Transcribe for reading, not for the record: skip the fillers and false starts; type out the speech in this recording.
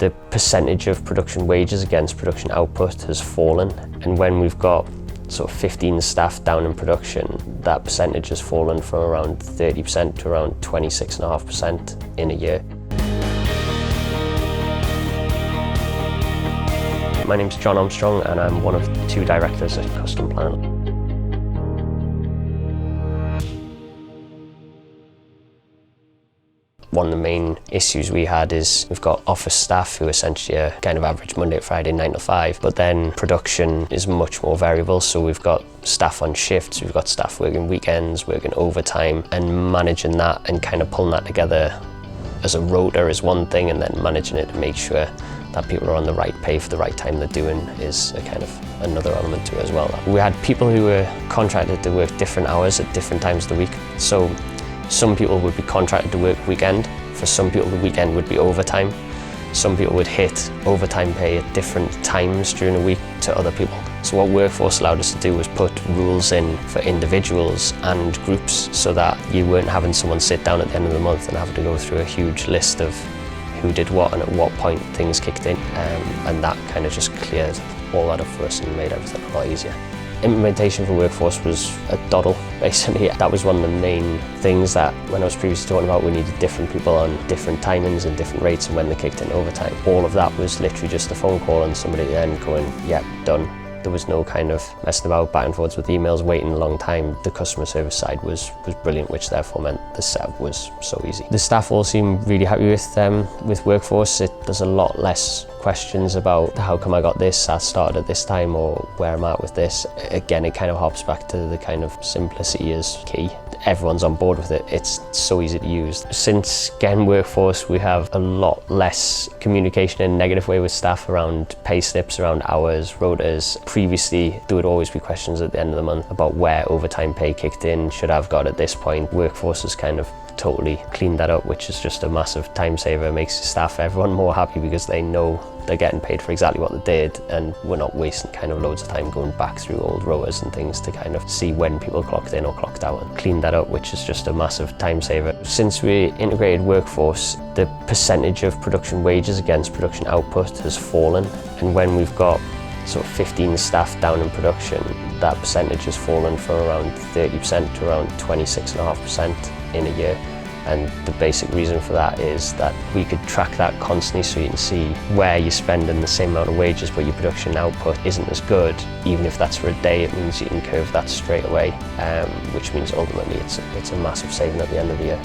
the percentage of production wages against production output has fallen, and when we've got sort of 15 staff down in production, that percentage has fallen from around 30% to around 26.5% in a year. My name's John Armstrong and I'm one of 2 directors at Custom Planning. One of the main issues we had is we've got office staff who essentially are kind of average Monday to Friday 9 to 5, but then production is much more variable, so we've got staff on shifts, we've got staff working weekends, working overtime, and managing that and kind of pulling that together as a rota is one thing, and then managing it to make sure that people are on the right pay for the right time they're doing is a kind of another element to it as well. We had people who were contracted to work different hours at different times of the week. So some people would be contracted to work weekend. For some people, the weekend would be overtime. Some people would hit overtime pay at different times during the week to other people. So what Workforce allowed us to do was put rules in for individuals and groups so that you weren't having someone sit down at the end of the month and having to go through a huge list of who did what and at what point things kicked in. And that kind of just cleared all that up for us and made everything a lot easier. Implementation for Workforce was a doddle, basically. That was one of the main things that when I was previously talking about we needed different people on different timings and different rates and when they kicked in overtime. All of that was literally just a phone call and somebody at the end going, yep, done. There was no kind of messing about back and forwards with emails, waiting a long time. The customer service side was brilliant, which therefore meant the setup was so easy. The staff all seem really happy with Workforce. There's a lot less questions about how come I got this, I started at this time, or where I'm at with this. Again, it kind of hops back to the kind of simplicity is key. Everyone's on board with it. It's so easy to use. Since getting Workforce, we have a lot less communication in a negative way with staff around pay slips, around hours, rotas. Previously, there would always be questions at the end of the month about where overtime pay kicked in, should I have got at this point. Workforce has kind of totally cleaned that up, which is just a massive time saver. It makes staff, everyone more happy because they know they're getting paid for exactly what they did, and we're not wasting kind of loads of time going back through old rotas and things to kind of see when people clocked in or clocked out, and cleaned that up, which is just a massive time saver. Since we integrated Workforce, the percentage of production wages against production output has fallen, and when we've got sort of 15 staff down in production, that percentage has fallen from around 30% to around 26.5% in a year. And the basic reason for that is that we could track that constantly, so you can see where you're spending the same amount of wages but your production output isn't as good. Even if that's for a day, it means you can curve that straight away, which means ultimately it's a massive saving at the end of the year.